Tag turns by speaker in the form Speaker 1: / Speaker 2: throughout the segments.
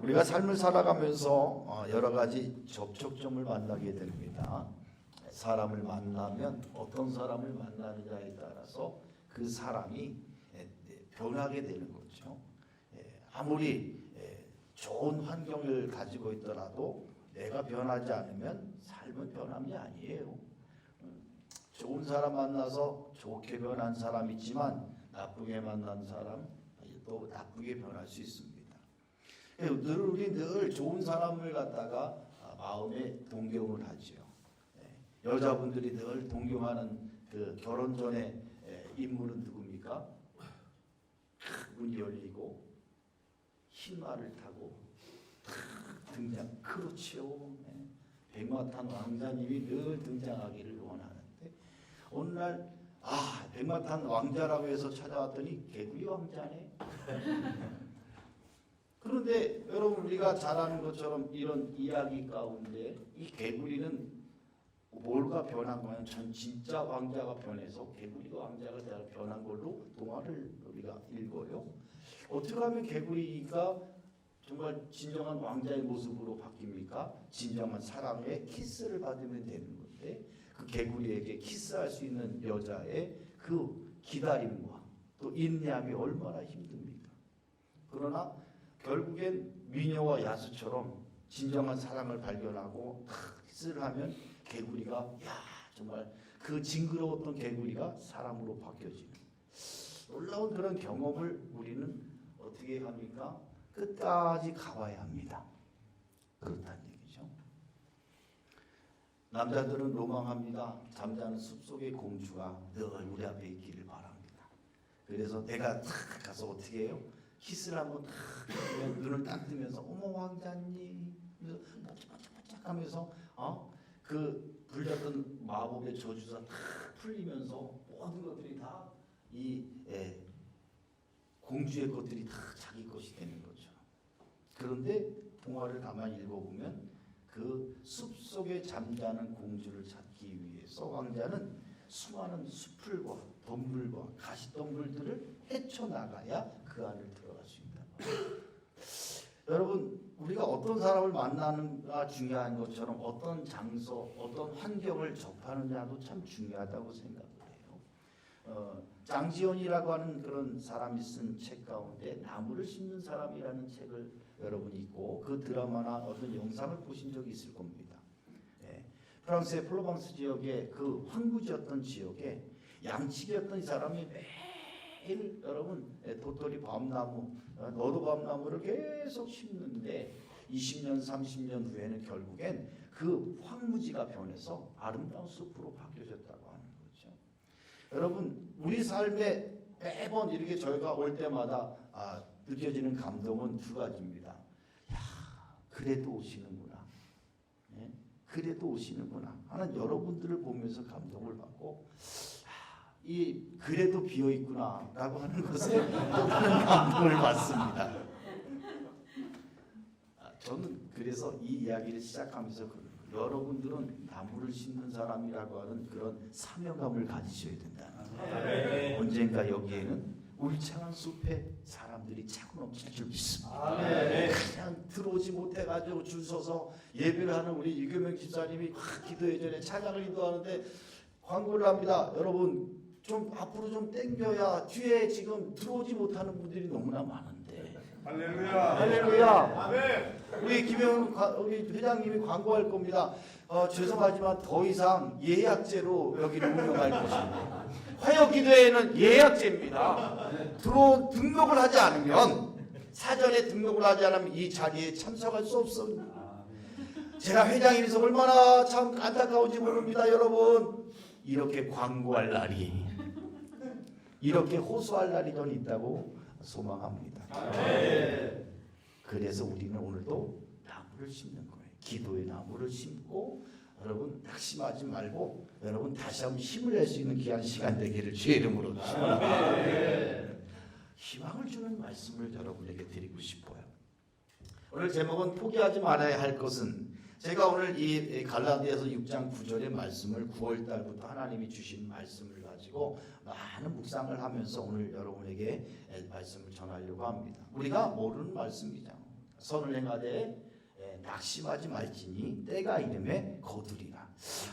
Speaker 1: 우리가 삶을 살아가면서 여러 가지 접촉점을 만나게 됩니다. 사람을 만나면 어떤 사람을 만나느냐에 따라서 그 사람이 변하게 되는 거죠. 아무리 좋은 환경을 가지고 있더라도 내가 변하지 않으면 삶은 변함이 아니에요. 좋은 사람 만나서 좋게 변한 사람 있지만 나쁘게 만난 사람 또 나쁘게 변할 수 있습니다. 우리 늘 좋은 사람을 갖다가 마음에 동경을 하지요. 여자분들이 늘 동경하는 그 결혼 전에 인물은 누굽니까? 문이 열리고 흰 말을 타고 등장. 그렇죠. 백마탄 왕자님이 늘 등장하기를 원하는데 어느 날 백마탄 왕자라고 해서 찾아왔더니 개구리 왕자네. 그런데 여러분 우리가 잘 아는 것처럼 이런 이야기 가운데 이 개구리는 뭐가 변한 거냐면 전 진짜 왕자가 변해서 개구리가 왕자가 변한 걸로 동화를 우리가 읽어요. 어떻게 하면 개구리가 정말 진정한 왕자의 모습으로 바뀝니까? 진정한 사랑의 키스를 받으면 되는 건데 그 개구리에게 키스할 수 있는 여자의 그 기다림과 또 인내함이 얼마나 힘듭니까? 그러나 결국엔 미녀와 야수처럼 진정한 사랑을 발견하고 키스를 하면 개구리가 정말 그 징그러웠던 개구리가 사람으로 바뀌어지는 놀라운 그런 경험을 우리는 어떻게 합니까? 끝까지 가봐야 합니다. 그렇다는 얘기죠. 남자들은 로망합니다. 잠자는 숲속의 공주가 늘 우리 앞에 있기를 바랍니다. 그래서 내가 탁 가서 어떻게 해요? 키스를 한번 탁 하면 눈을 딱 뜨면서 어머 왕자님 반짝반짝 하면서 그 불렸던 마법의 저주가 탁 풀리면서 모든 것들이 다 이 공주의 것들이 다 자기 것이 되는 거죠. 그런데 동화를 가만히 읽어보면 그 숲속에 잠자는 공주를 찾기 위해서 왕자는 수많은 수풀과 동물과 가시덩굴들을 헤쳐나가야 그 안을 들어갈 수 있다. 여러분 우리가 어떤 사람을 만나는가 중요한 것처럼 어떤 장소, 어떤 환경을 접하느냐도 참 중요하다고 생각을 해요. 장지연이라고 하는 그런 사람이 쓴 책 가운데 나무를 심는 사람이라는 책을 여러분이 읽고 그 드라마나 어떤 영상을 보신 적이 있을 겁니다. 프랑스의 플로방스 지역의 그 황무지였던 지역에 양치기였던 이 사람이 매일 여러분 도토리 밤나무, 너도 밤나무를 계속 심는데 20년, 30년 후에는 결국엔 그 황무지가 변해서 아름다운 숲으로 바뀌어졌다고 하는 거죠. 여러분 우리 삶에 매번 이렇게 저희가 올 때마다 느껴지는 감동은 두 가지입니다. 그래도 오시는구나. 그래도 오시는구나 하는 여러분들을 보면서 감동을 받고 이 그래도 비어있구나 라고 하는 것에 또 다른 감동을 받습니다. 저는 그래서 이 이야기를 시작하면서 여러분들은 나무를 심는 사람이라고 하는 그런 사명감을 가지셔야 된다는 거예요. 언젠가 여기에는 울창한 숲에 사람들이 차고 넘칠 줄 믿습니다. 그냥 들어오지 못해가지고 줄 서서 예배를 하는 우리 이규명 집사님이 기도회 전에 찬양을 인도하는데 광고를 합니다. 여러분 좀 앞으로 좀 땡겨야 뒤에 지금 들어오지 못하는 분들이 너무나 많은데.
Speaker 2: 할렐루야.
Speaker 1: 할렐루야.
Speaker 2: 아멘.
Speaker 1: 우리 김영 우리 회장님이 광고할 겁니다. 죄송하지만 더 이상 예약제로 여기를 운영할 것입니다. 화요기도회는 예약제입니다. 등록을 하지 않으면 사전에 등록을 하지 않으면 이 자리에 참석할 수 없습니다. 제가 회장님이서 얼마나 참 안타까운지 모릅니다, 여러분. 이렇게 광고할 날이, 이렇게 호소할 날이 전 있다고 소망합니다. 그래서 우리는 오늘도 나무를 심는 거예요. 기도의 나무를 심고 여러분 낙심하지 말고 여러분 다시 한번 힘을 낼 수 있는 귀한 시간 되기를 주의 이름으로 축원합니다. 희망을 주는 말씀을 여러분에게 드리고 싶어요. 오늘 제목은 포기하지 말아야 할 것은, 제가 오늘 이 갈라디아서 6장 9절의 말씀을 9월 달부터 하나님이 주신 말씀을 가지고 많은 묵상을 하면서 오늘 여러분에게 말씀을 전하려고 합니다. 우리가 모르는 말씀이죠. 선을 행하되 낙심하지 말지니 때가 이름에 거두리라.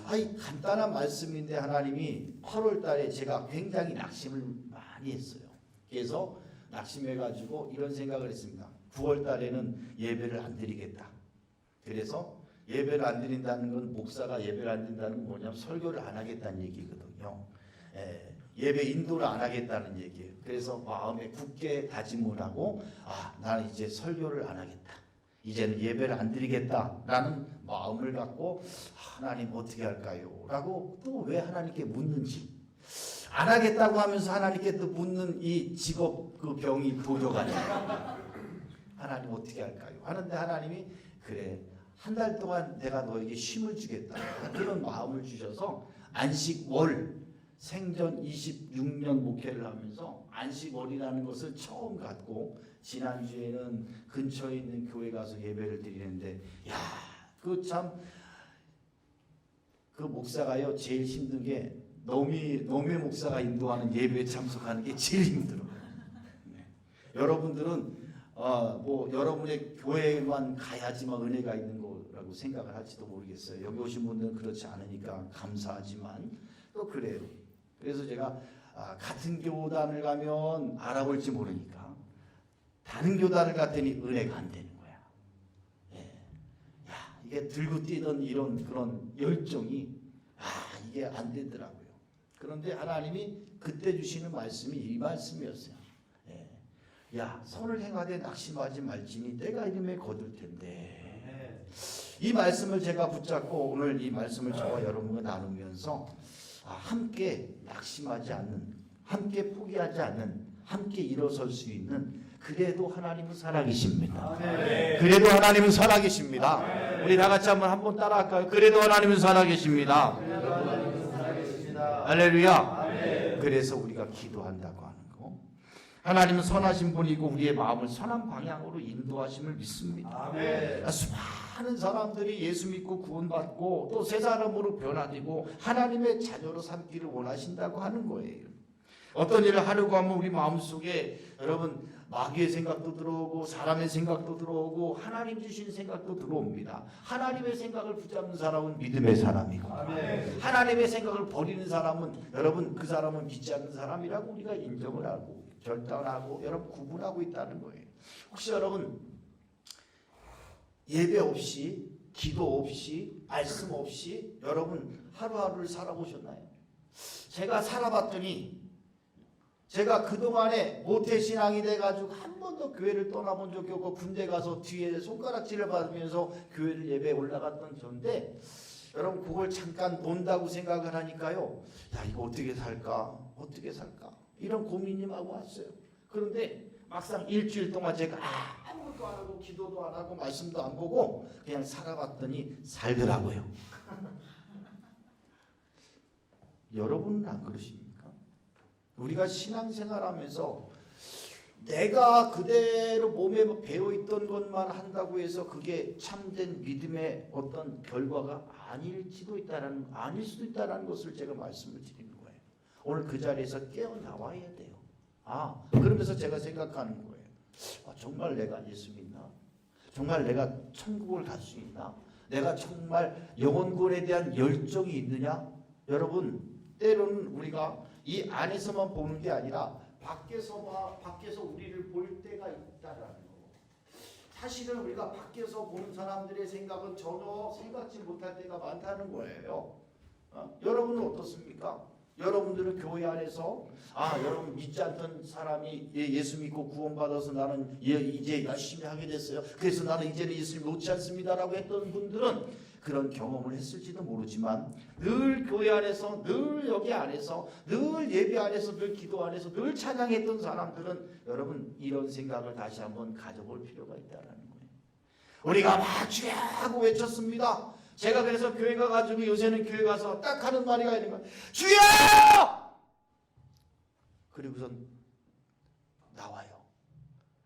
Speaker 1: 아이 간단한 말씀인데 하나님이 8월 달에 제가 굉장히 낙심을 많이 했어요. 그래서 낙심해가지고 이런 생각을 했습니다. 9월 달에는 예배를 안 드리겠다. 그래서 예배를 안 드린다는 건 목사가 예배를 안 드린다는 건 뭐냐면 설교를 안 하겠다는 얘기거든요. 예배 인도를 안 하겠다는 얘기예요. 그래서 마음에 굳게 다짐을 하고 나는 이제 설교를 안 하겠다. 이제는 예배를 안 드리겠다라는 마음을 갖고 하나님 어떻게 할까요? 라고 또 왜 하나님께 묻는지 안 하겠다고 하면서 하나님께 또 묻는 이 직업 그 병이 도저가 안 돼요. 하나님 어떻게 할까요? 하는데 하나님이 그래 한 달 동안 내가 너에게 쉼을 주겠다 그런 마음을 주셔서 안식월 생전 26년 목회를 하면서 안식월이라는 것을 처음 갖고 지난주에는 근처에 있는 교회 가서 예배를 드리는데 그 참 그 목사가요 제일 힘든 게 노미 목사가 인도하는 예배에 참석하는 게 제일 힘들어요. 여러분들은 뭐 여러분의 교회만 가야지만 은혜가 있는 거라고 생각을 할지도 모르겠어요. 여기 오신 분들은 그렇지 않으니까 감사하지만 또 그래요. 그래서 제가 같은 교단을 가면 알아볼지 모르니까 다른 교단을 갔더니 은혜가 안 되는 거야. 이게 들고 뛰던 이런 그런 열정이 이게 안 되더라고요. 그런데 하나님이 그때 주시는 말씀이 이 말씀이었어요. 선을 행하되 낙심하지 말지니 때가 이름에 거둘 텐데. 이 말씀을 제가 붙잡고 오늘 이 말씀을 저와 여러분과 나누면서 함께 낙심하지 않는, 함께 포기하지 않는, 함께 일어설 수 있는 그래도 하나님은 살아계십니다. 그래도 하나님은 살아계십니다. 우리 다 같이 한번 따라할까요? 그래도 하나님은 살아계십니다. 할렐루야. 그래서 우리가 기도한다고 하는 거. 하나님은 선하신 분이고 우리의 마음을 선한 방향으로 인도하심을 믿습니다. 수많은 사람들이 예수 믿고 구원받고 또 새 사람으로 변화되고 하나님의 자녀로 삼기를 원하신다고 하는 거예요. 어떤 일을 하려고 하면 우리 마음속에 여러분 마귀의 생각도 들어오고 사람의 생각도 들어오고 하나님 주신 생각도 들어옵니다. 하나님의 생각을 붙잡는 사람은 믿음의 사람이고 하나님의 생각을 버리는 사람은 여러분 그 사람은 믿지 않는 사람이라고 우리가 인정을 하고 결단하고 여러분 구분하고 있다는 거예요. 혹시 여러분 예배 없이 기도 없이 말씀 없이 여러분 하루하루를 살아보셨나요? 제가 살아봤더니 제가 그동안에 모태신앙이 돼가지고 한 번도 교회를 떠나본 적이 없고 군대 가서 뒤에 손가락질을 받으면서 교회를 예배에 올라갔던 전데 여러분 그걸 잠깐 논다고 생각을 하니까요. 이거 어떻게 살까? 이런 고민이 막 왔어요. 그런데 막상 일주일 동안 제가 아무것도 안 하고 기도도 안 하고 말씀도 안 보고 그냥 살아봤더니 살더라고요. 여러분은 안 그러십니까? 우리가 신앙생활하면서 내가 그대로 몸에 배어있던 것만 한다고 해서 그게 참된 믿음의 어떤 결과가 아닐 수도 있다는 것을 제가 말씀을 드리는 거예요. 오늘 그 자리에서 깨어나와야 돼요. 그러면서 제가 생각하는 거예요. 정말 내가 예수 믿나? 정말 내가 천국을 갈 수 있나? 내가 정말 영혼권에 대한 열정이 있느냐? 여러분 때로는 우리가 이 안에서만 보는 게 아니라 밖에서 우리를 볼 때가 있다라는 거. 사실은 우리가 밖에서 보는 사람들의 생각은 전혀 생각지 못할 때가 많다는 거예요. 여러분은 어떻습니까? 여러분들은 교회 안에서 여러분 믿지 않던 사람이 예수 믿고 구원받아서 나는 이제 열심히 하게 됐어요. 그래서 나는 이제는 예수님 놓지 않습니다라고 했던 분들은 그런 경험을 했을지도 모르지만 늘 교회 안에서 늘 여기 안에서 늘 예배 안에서 늘 기도 안에서 늘 찬양했던 사람들은 여러분 이런 생각을 다시 한번 가져볼 필요가 있다는 거예요. 우리가 막 주야 하고 외쳤습니다. 제가 그래서 교회 가가지고 요새는 교회 가서 딱 하는 말이가 있는 거예요. 주야! 그리고선 나와요.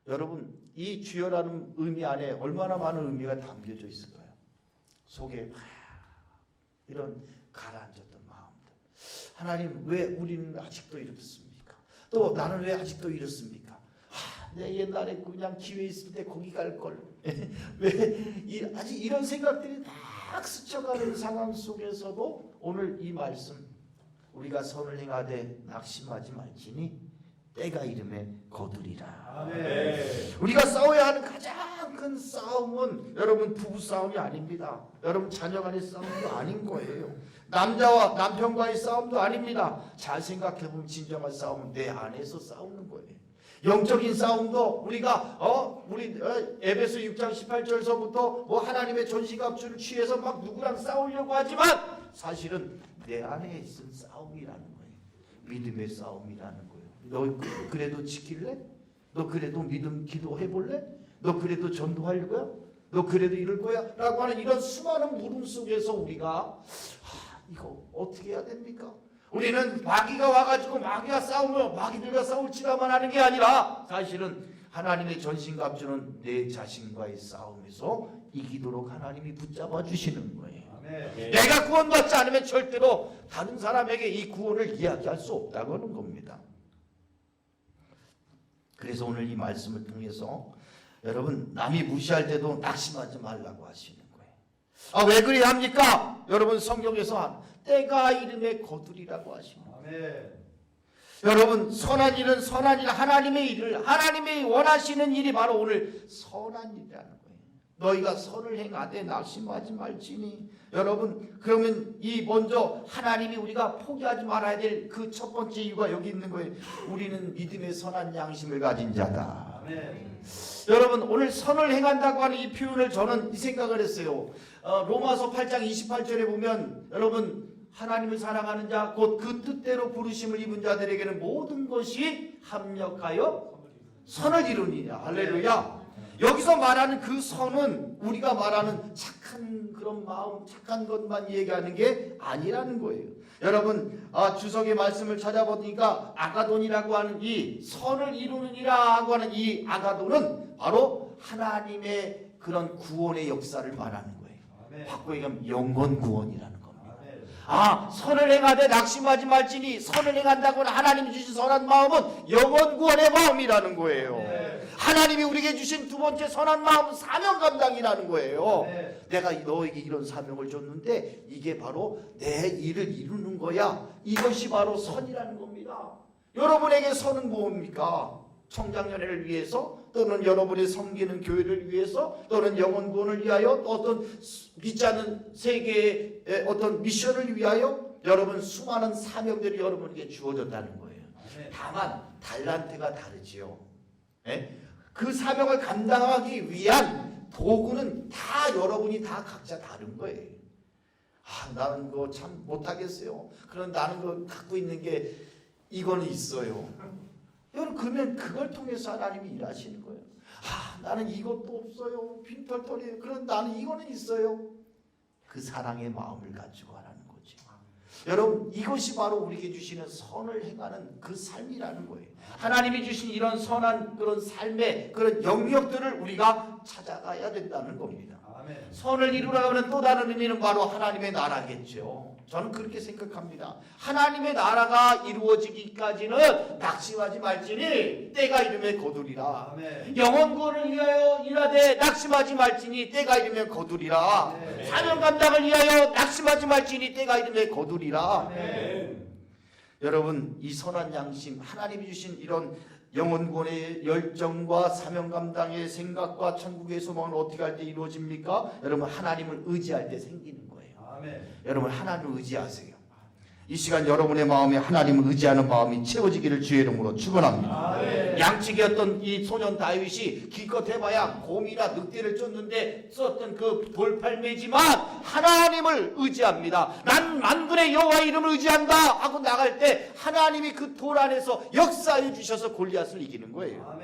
Speaker 1: 여러분 이 주여라는 의미 안에 얼마나 많은 의미가 담겨져 있을까요? 속에 이런 가라앉았던 마음들. 하나님 왜 우리는 아직도 이렇습니까? 또 나는 왜 아직도 이렇습니까? 내 옛날에 그냥 기회 있을 때 거기 갈 걸. 왜 아직 이런 생각들이 막 스쳐가는 상황 속에서도 오늘 이 말씀 우리가 선을 행하되 낙심하지 말지니 때가 이름에 거두리라.
Speaker 2: 아멘.
Speaker 1: 우리가 싸워야 하는 가장 큰 싸움은 여러분 부부 싸움이 아닙니다. 여러분 자녀 간의 싸움도 아닌 거예요. 남자와 남편과의 싸움도 아닙니다. 잘 생각해 보면 진정한 싸움은 내 안에서 싸우는 거예요. 영적인 싸움도 우리가 에베소 6장 18절서부터 뭐 하나님의 전시갑주를 취해서 막 누구랑 싸우려고 하지만 사실은 내 안에 있는 싸움이라는 거예요. 믿음의 싸움이라는 거예요. 너 그래도 지킬래? 너 그래도 믿음 기도해 볼래? 너 그래도 전도할 거야? 너 그래도 이럴 거야? 라고 하는 이런 수많은 물음 속에서 우리가 이거 어떻게 해야 됩니까? 우리는 마귀가 와가지고 마귀가 싸우면 마귀들과 싸울지라만 하는 게 아니라 사실은 하나님의 전신갑주는 내 자신과의 싸움에서 이기도록 하나님이 붙잡아 주시는 거예요.
Speaker 2: 아멘.
Speaker 1: 내가 구원받지 않으면 절대로 다른 사람에게 이 구원을 이야기할 수 없다고 하는 겁니다. 그래서 오늘 이 말씀을 통해서 여러분 남이 무시할 때도 낙심하지 말라고 하시는 거예요. 왜 그래야 합니까? 여러분 성경에서 때가 이름에 거두리라고 하십니다.
Speaker 2: 아멘.
Speaker 1: 여러분 선한 일은 선한 일 하나님의 일을 하나님이 원하시는 일이 바로 오늘 선한 일이라는 거예요. 너희가 선을 행하되 낙심하지 말지니 여러분 그러면 이 먼저 하나님이 우리가 포기하지 말아야 될 그 첫 번째 이유가 여기 있는 거예요. 우리는 믿음의 선한 양심을 가진 자다.
Speaker 2: 아멘.
Speaker 1: 여러분 오늘 선을 행한다고 하는 이 표현을 저는 이 생각을 했어요. 로마서 8장 28절에 보면 여러분 하나님을 사랑하는 자 곧 그 뜻대로 부르심을 입은 자들에게는 모든 것이 합력하여 선을 이루니라. 할렐루야. 여기서 말하는 그 선은 우리가 말하는 착한 그런 마음, 착한 것만 얘기하는 게 아니라는 거예요. 여러분 주석의 말씀을 찾아보니까 아가돈이라고 하는 이 선을 이루는 이라고 하는 이 아가돈은 바로 하나님의 그런 구원의 역사를 말하는 거예요. 바꿔 얘기하면 영원 구원이라는 겁니다. 선을 행하되 낙심하지 말지니 선을 행한다고는 하나님이 주신 선한 마음은 영원 구원의 마음이라는 거예요. 하나님이 우리에게 주신 두 번째 선한 마음은 사명 감당이라는 거예요. 내가 너에게 이런 사명을 줬는데 이게 바로 내 일을 이루는 거야. 이것이 바로 선이라는 겁니다. 여러분에게 선은 뭡니까? 청장년회를 위해서 또는 여러분이 섬기는 교회를 위해서 또는 영혼 구원을 위하여 어떤 믿지 않는 세계의 어떤 미션을 위하여 여러분 수많은 사명들이 여러분에게 주어졌다는 거예요. 다만 달란트가 다르지요. 그 사명을 감당하기 위한 도구는 다 여러분이 다 각자 다른 거예요. 나는 그거 참 못하겠어요. 그럼 나는 그거 갖고 있는 게 이거는 있어요. 여러분 그러면 그걸 통해서 하나님이 일하시는 거예요. 나는 이것도 없어요. 빈털털이에요. 그럼 나는 이거는 있어요. 그 사랑의 마음을 가지고 하라는 거죠. 여러분 이것이 바로 우리에게 주시는 선을 행하는 그 삶이라는 거예요. 하나님이 주신 이런 선한 그런 삶의 그런 영역들을 우리가 찾아가야 된다는 겁니다. 선을 이루라고 하는 또 다른 의미는 바로 하나님의 나라겠죠. 저는 그렇게 생각합니다. 하나님의 나라가 이루어지기까지는 낙심하지 말지니 때가 이르면 거두리라. 영혼 구원을 위하여 일하되 낙심하지 말지니 때가 이르면 거두리라. 사명 감당을 위하여 낙심하지 말지니 때가 이르면 거두리라. 여러분 이 선한 양심 하나님이 주신 이런 영혼 구원의 열정과 사명 감당의 생각과 천국의 소망은 어떻게 할 때 이루어집니까? 여러분 하나님을 의지할 때 생기는 거예요. 여러분 하나님을 의지하세요. 이 시간 여러분의 마음에 하나님을 의지하는 마음이 채워지기를 주의 이름으로 축원합니다. 양치기였던 이 소년 다윗이 기껏 해봐야 곰이나 늑대를 쫓는데 썼던 그 돌팔매지만 하나님을 의지합니다. 난 만군의 여호와 이름을 의지한다 하고 나갈 때 하나님이 그 돌 안에서 역사해 주셔서 골리앗을 이기는 거예요.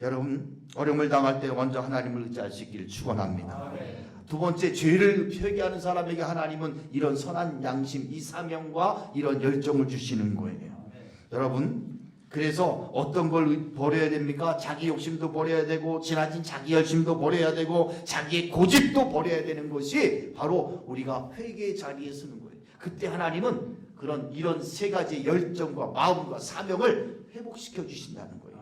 Speaker 1: 여러분 어려움을 당할 때 먼저 하나님을 의지할 수 있기를 축원합니다. 두 번째 죄를 회개하는 사람에게 하나님은 이런 선한 양심, 이 사명과 이런 열정을 주시는 거예요. 여러분 그래서 어떤 걸 버려야 됩니까? 자기 욕심도 버려야 되고 지나친 자기 열심도 버려야 되고 자기의 고집도 버려야 되는 것이 바로 우리가 회개의 자리에 서는 거예요. 그때 하나님은 이런 세 가지 열정과 마음과 사명을 회복시켜 주신다는 거예요.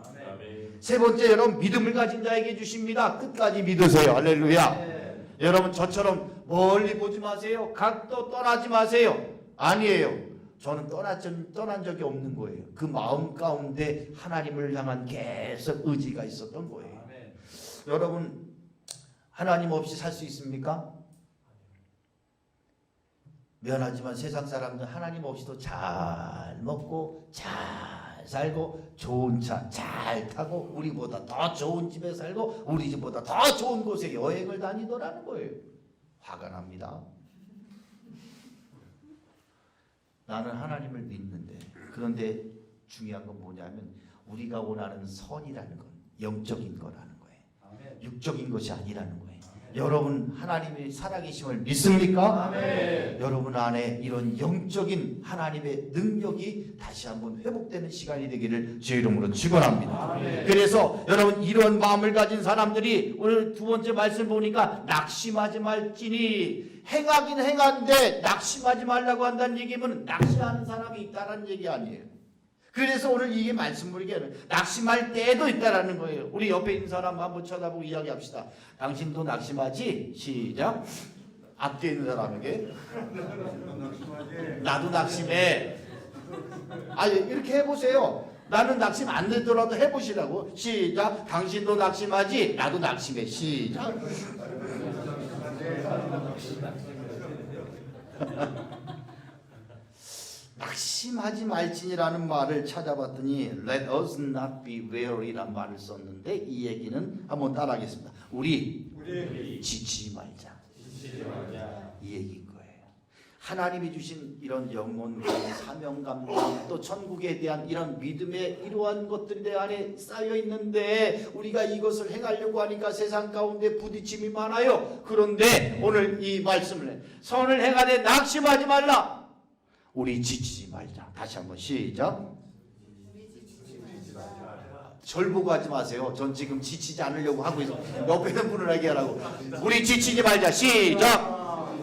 Speaker 1: 세 번째, 여러분 믿음을 가진 자에게 주십니다. 끝까지 믿으세요. 할렐루야. 여러분 저처럼 멀리 보지 마세요. 각도 떠나지 마세요. 아니에요. 저는 떠난 적이 없는 거예요. 그 마음 가운데 하나님을 향한 계속 의지가 있었던 거예요. 여러분 하나님 없이 살 수 있습니까? 미안하지만 세상 사람들 하나님 없이도 잘 먹고 잘 살고 좋은 차 잘 타고 우리보다 더 좋은 집에 살고 우리 집보다 더 좋은 곳에 여행을 다니더라는 거예요. 화가 납니다. 나는 하나님을 믿는데, 그런데 중요한 건 뭐냐면 우리가 원하는 선이라는 건 영적인 거라는 거예요. 육적인 것이 아니라는 거예요. 여러분 하나님이 살아계심을 믿습니까? 아멘. 여러분 안에 이런 영적인 하나님의 능력이 다시 한번 회복되는 시간이 되기를 제 이름으로 축원합니다. 아멘. 그래서 여러분 이런 마음을 가진 사람들이 오늘 두 번째 말씀 보니까 낙심하지 말지니, 행하긴 행한데 낙심하지 말라고 한다는 얘기면 낙심하는 사람이 있다는 얘기 아니에요. 그래서 오늘 이게 말씀을 얘기하는, 낙심할 때도 있다라는 거예요. 우리 옆에 있는 사람 한번 쳐다보고 이야기합시다. 당신도 낙심하지? 시작. 앞뒤에 있는 사람에게 나도 낙심해. 이렇게 해보세요. 나는 낙심 안 되더라도 해보시라고. 시작. 당신도 낙심하지? 나도 낙심해. 시작. 낙심하지 말지니라는 말을 찾아봤더니 Let us not be weary란 말을 썼는데, 이 얘기는 한번 따라하겠습니다. 우리 지치지 말자. 이 얘기인 거예요. 하나님이 주신 이런 영혼과 사명감, 또 천국에 대한 이런 믿음의 이러한 것들이 내 안에 쌓여 있는데 우리가 이것을 행하려고 하니까 세상 가운데 부딪힘이 많아요. 그런데 오늘 이 말씀을 해. 선을 행하되 낙심하지 말라. 우리 지치지 말자. 다시 한번 시작. 절 보고 하지 마세요. 전 지금 지치지 않으려고 하고 있어. 옆에 있는 분을 하게 하라고. 우리 지치지 말자. 시작.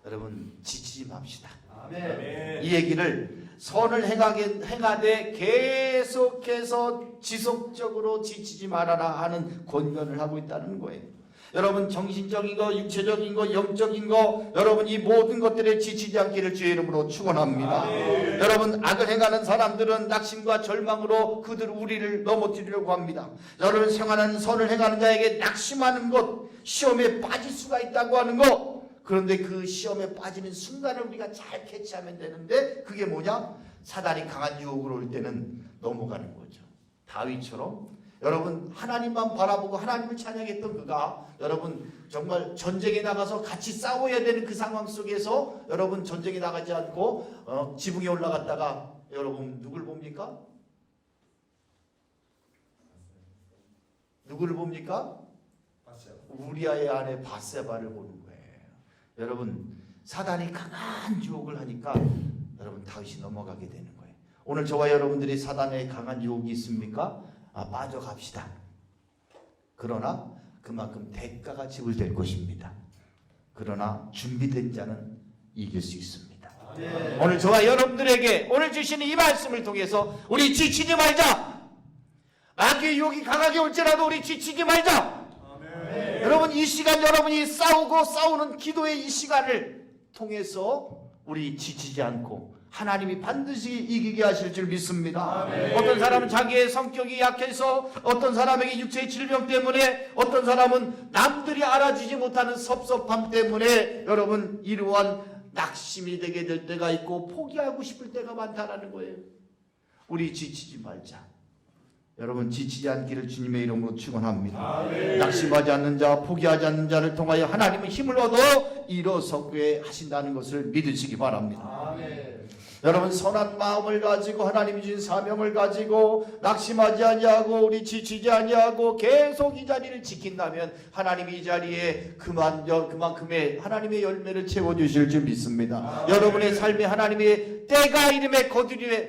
Speaker 1: 여러분 지치지 맙시다. 아멘. 이 얘기를 선을 행하되 계속해서 지속적으로 지치지 말아라 하는 권면을 하고 있다는 거예요. 여러분 정신적인 거, 육체적인 거, 영적인 거, 여러분 이 모든 것들에 지치지 않기를 주의 이름으로 축원합니다. 아멘. 여러분 악을 행하는 사람들은 낙심과 절망으로 우리를 넘어뜨리려고 합니다. 여러분 생활하는 선을 행하는 자에게 낙심하는 것, 시험에 빠질 수가 있다고 하는 것, 그런데 그 시험에 빠지는 순간을 우리가 잘 캐치하면 되는데 그게 뭐냐? 사단이 강한 유혹으로 올 때는 넘어가는 거죠. 다윗처럼 여러분 하나님만 바라보고 하나님을 찬양했던 그가, 여러분 정말 전쟁에 나가서 같이 싸워야 되는 그 상황 속에서 여러분 전쟁에 나가지 않고 지붕에 올라갔다가 여러분 누굴 봅니까? 누구를 봅니까? 우리아의 아내 밧세바를 보는 거예요. 여러분 사단이 강한 유혹을 하니까 여러분 다윗이 넘어가게 되는 거예요. 오늘 저와 여러분들이 사단의 강한 유혹이 있습니까? 빠져갑시다. 그러나 그만큼 대가가 지불될 것입니다. 그러나 준비된 자는 이길 수 있습니다. 네. 오늘 저와 여러분들에게 오늘 주시는 이 말씀을 통해서 우리 지치지 말자. 마귀의 유혹이 강하게 올지라도 우리 지치지 말자. 네. 여러분 이 시간 여러분이 싸우는 기도의 이 시간을 통해서 우리 지치지 않고 하나님이 반드시 이기게 하실 줄 믿습니다. 아멘. 어떤 사람은 자기의 성격이 약해서, 어떤 사람에게 육체의 질병 때문에, 어떤 사람은 남들이 알아주지 못하는 섭섭함 때문에 여러분 이러한 낙심이 되게 될 때가 있고 포기하고 싶을 때가 많다라는 거예요. 우리 지치지 말자. 여러분 지치지 않기를 주님의 이름으로 축원합니다. 아멘. 낙심하지 않는 자, 포기하지 않는 자를 통하여 하나님은 힘을 얻어 일어서게 하신다는 것을 믿으시기 바랍니다. 아멘. 여러분 선한 마음을 가지고 하나님이 주신 사명을 가지고 낙심하지 아니하고 우리 지치지 아니하고 계속 이 자리를 지킨다면 하나님이 이 자리에 그만큼의 하나님의 열매를 채워주실 줄 믿습니다. 여러분의 삶에 하나님의 때가 이름에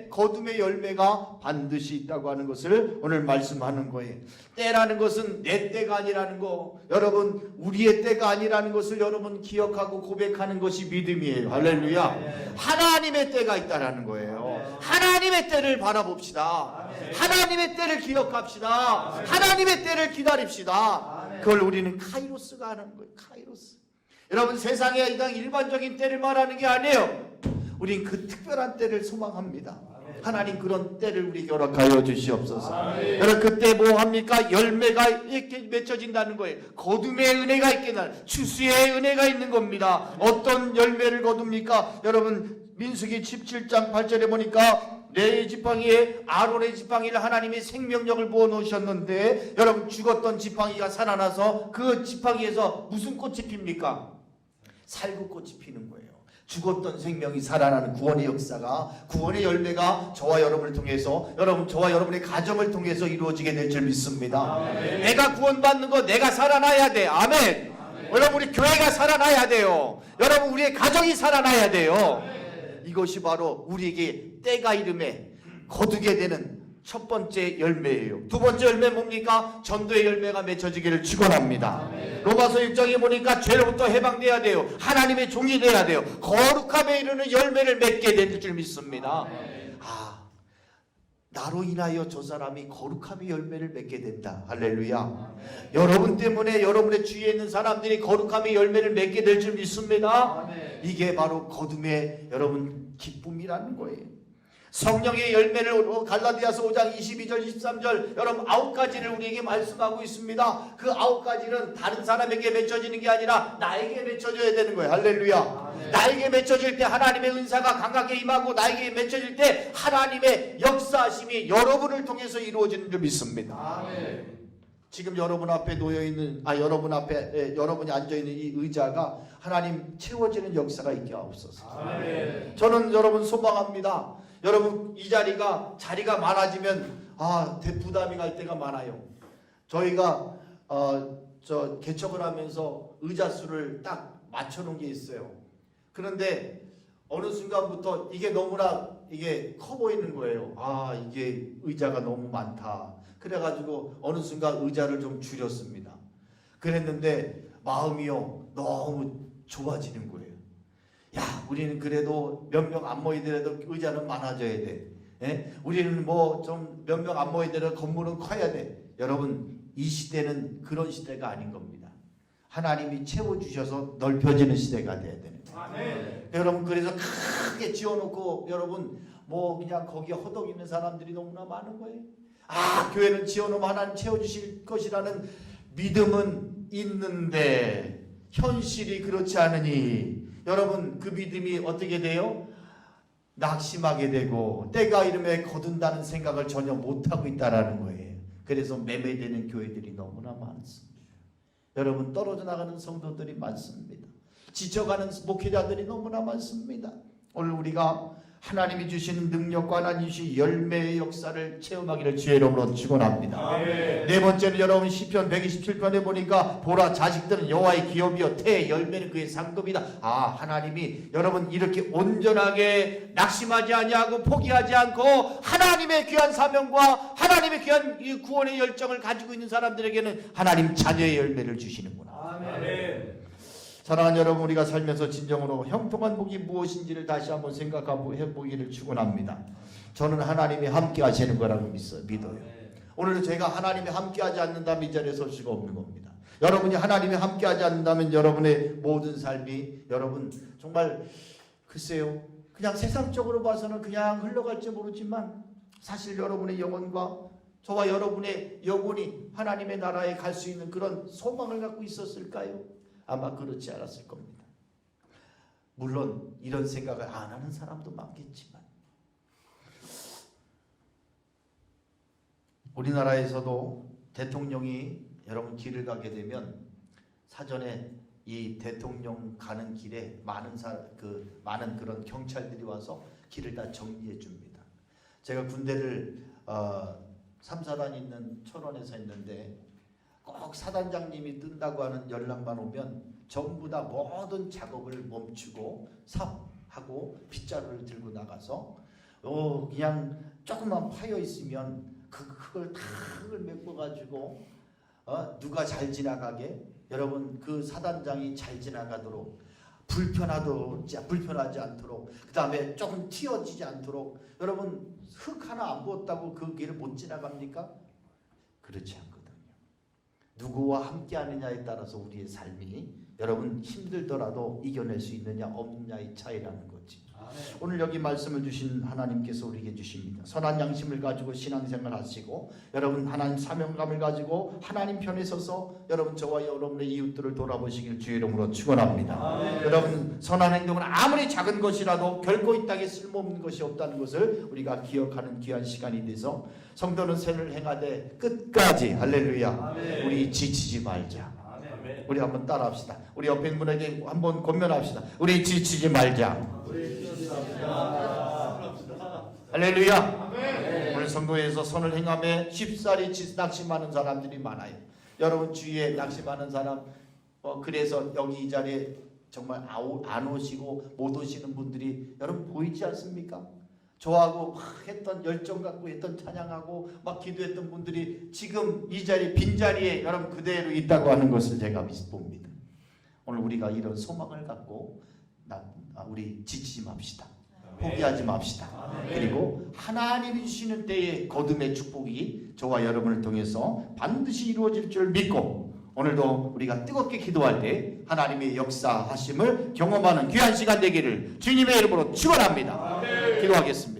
Speaker 1: 거둠의 열매가 반드시 있다고 하는 것을 오늘 말씀하는 거예요. 때라는 것은 내 때가 아니라는 거, 여러분 우리의 때가 아니라는 것을 여러분 기억하고 고백하는 것이 믿음이에요. 할렐루야. 하나님의 때가 있다라는 거예요. 하나님의 때를 바라봅시다. 하나님의 때를 기억합시다. 하나님의 때를 기다립시다. 그걸 우리는 카이로스가 하는 거예요. 카이로스. 여러분 세상의 그냥 일반적인 때를 말하는 게 아니에요. 우린 그 특별한 때를 소망합니다. 하나님 그런 때를 우리에게 허락하여 주시옵소서. 여러분 그때 뭐 합니까? 열매가 이렇게 맺혀진다는 거예요. 거둠의 은혜가 있게 날 추수의 은혜가 있는 겁니다. 어떤 열매를 거둡니까? 여러분 민수기 17장 8절에 보니까 레위 지팡이에 아론의 지팡이를 하나님이 생명력을 부어 놓으셨는데 여러분 죽었던 지팡이가 살아나서 그 지팡이에서 무슨 꽃이 핍니까? 살구꽃이 피는 거예요. 죽었던 생명이 살아나는 구원의 역사가, 구원의 열매가 저와 여러분을 통해서, 여러분 저와 여러분의 가정을 통해서 이루어지게 될 줄 믿습니다. 아멘. 내가 구원받는 거 내가 살아나야 돼. 아멘. 아멘. 여러분 우리 교회가 살아나야 돼요. 여러분 우리의 가정이 살아나야 돼요. 아멘. 이것이 바로 우리에게 때가 이름에 거두게 되는 첫 번째 열매예요. 두 번째 열매 뭡니까? 전도의 열매가 맺혀지기를 축원합니다. 아멘. 로마서 6장에 보니까 죄로부터 해방돼야 돼요. 하나님의 종이 돼야 돼요. 거룩함에 이르는 열매를 맺게 될 줄 믿습니다. 아멘. 나로 인하여 저 사람이 거룩함의 열매를 맺게 된다. 할렐루야. 아멘. 여러분 때문에 여러분의 주위에 있는 사람들이 거룩함의 열매를 맺게 될 줄 믿습니다. 아멘. 이게 바로 거둠의 여러분 기쁨이라는 거예요. 성령의 열매를 갈라디아서 5장 22절 23절 여러분 9가지를 우리에게 말씀하고 있습니다. 그 9가지는 다른 사람에게 맺혀지는 게 아니라 나에게 맺혀져야 되는 거예요. 할렐루야. 아멘. 나에게 맺혀질 때 하나님의 은사가 강하게 임하고 나에게 맺혀질 때 하나님의 역사하심이 여러분을 통해서 이루어지는 줄 믿습니다. 아멘. 지금 여러분 앞에 놓여있는 여러분 앞에 여러분이 앉아있는 이 의자가 하나님 채워지는 역사가 있게 하옵소서. 아멘. 저는 여러분 소망합니다. 여러분 이 자리가 많아지면 부담이 갈 때가 많아요. 저희가 개척을 하면서 의자 수를 딱 맞춰놓은 게 있어요. 그런데 어느 순간부터 이게 너무나 이게 커 보이는 거예요. 이게 의자가 너무 많다. 그래가지고 어느 순간 의자를 좀 줄였습니다. 그랬는데 마음이요 너무 좁아지는 거예요. 우리는 그래도 몇 명 안 모이더라도 의자는 많아져야 돼. 우리는 뭐 좀 몇 명 안 모이더라도 건물은 커야 돼. 여러분 이 시대는 그런 시대가 아닌 겁니다. 하나님이 채워주셔서 넓혀지는 시대가 돼야 되는 거예요. 아멘. 여러분 그래서 크게 지어놓고 여러분 뭐 그냥 거기에 허덕이는 사람들이 너무나 많은 거예요. 교회는 지어놓으면 하나님 채워주실 것이라는 믿음은 있는데 현실이 그렇지 않으니 여러분 그 믿음이 어떻게 돼요? 낙심하게 되고 때가 이름에 거둔다는 생각을 전혀 못하고 있다라는 거예요. 그래서 매매되는 교회들이 너무나 많습니다. 여러분 떨어져 나가는 성도들이 많습니다. 지쳐가는 목회자들이 너무나 많습니다. 오늘 우리가 하나님이 주시는 능력과 하나님이 주신 열매의 역사를 체험하기를 주의 이름으로 축원합니다. 네 번째는 여러분 시편 127편에 보니까 보라 자식들은 여호와의 기업이요 태의 열매는 그의 상급이다. 하나님이 여러분 이렇게 온전하게 낙심하지 아니하고 포기하지 않고 하나님의 귀한 사명과 하나님의 귀한 구원의 열정을 가지고 있는 사람들에게는 하나님 자녀의 열매를 주시는구나. 아멘. 사랑하는 여러분 우리가 살면서 진정으로 형통한 복이 무엇인지를 다시 한번 생각해보기를 축원합니다. 저는 하나님이 함께 하시는 거라고 믿어요. 오늘 제가 하나님이 함께 하지 않는다면 이 자리에 설 수가 없는 겁니다. 여러분이 하나님이 함께 하지 않는다면 여러분의 모든 삶이 여러분 정말 글쎄요 그냥 세상적으로 봐서는 그냥 흘러갈지 모르지만 사실 여러분의 영혼과 저와 여러분의 영혼이 하나님의 나라에 갈 수 있는 그런 소망을 갖고 있었을까요? 아마 그렇지 않았을 겁니다. 물론 이런 생각을 안 하는 사람도 많겠지만 우리나라에서도 대통령이 여러분 길을 가게 되면 사전에 이 대통령 가는 길에 많은 그런 경찰들이 와서 길을 다 정리해 줍니다. 제가 군대를 3, 4단 있는 철원에서 했는데 꼭 사단장님이 뜬다고 하는 연락만 오면 전부 다 모든 작업을 멈추고 하고 빗자루를 들고 나가서 그냥 조금만 파여 있으면 그걸 다 흙을 메꿔가지고 누가 잘 지나가게, 여러분 그 사단장이 잘 지나가도록 불편하지 않도록, 그 다음에 조금 튀어지지 않도록, 여러분 흙 하나 안 부었다고 그 길을 못 지나갑니까? 그렇지 않거든요. 누구와 함께 하느냐에 따라서 우리의 삶이 여러분 힘들더라도 이겨낼 수 있느냐 없느냐의 차이라는 거지. 오늘 여기 말씀을 주신 하나님께서 우리에게 주십니다. 선한 양심을 가지고 신앙생활 하시고, 여러분 하나님 사명감을 가지고 하나님 편에 서서 여러분 저와 여러분의 이웃들을 돌아보시길 주의 이름으로 축원합니다. 여러분 선한 행동은 아무리 작은 것이라도 결코 이 땅에 쓸모없는 것이 없다는 것을 우리가 기억하는 귀한 시간이 돼서, 성도는 선을 행하되 끝까지 할렐루야 우리 지치지 말자. 우리 한번 따라합시다. 우리 옆에 있는 분에게 한번 권면합시다. 우리 지치지 말자. 할렐루야. 오늘 성도에서 선을 행함에 쉽사리 낙심하는 사람들이 많아요. 여러분 주위에 낙심하는 사람, 그래서 여기 이 자리에 정말 안 오시고 못 오시는 분들이 여러분 보이지 않습니까? 저하고 막 했던 열정 갖고 했던 찬양하고 막 기도했던 분들이 지금 이 자리 빈자리에 여러분 그대로 있다고 하는 것을 제가 봅니다. 오늘 우리가 이런 소망을 갖고 우리 지치지 맙시다. 포기하지 맙시다. 그리고 하나님이 주시는 때에 거듭의 축복이 저와 여러분을 통해서 반드시 이루어질 줄 믿고, 오늘도 우리가 뜨겁게 기도할 때 하나님의 역사하심을 경험하는 귀한 시간 되기를 주님의 이름으로 축원합니다. 기도하겠습니다.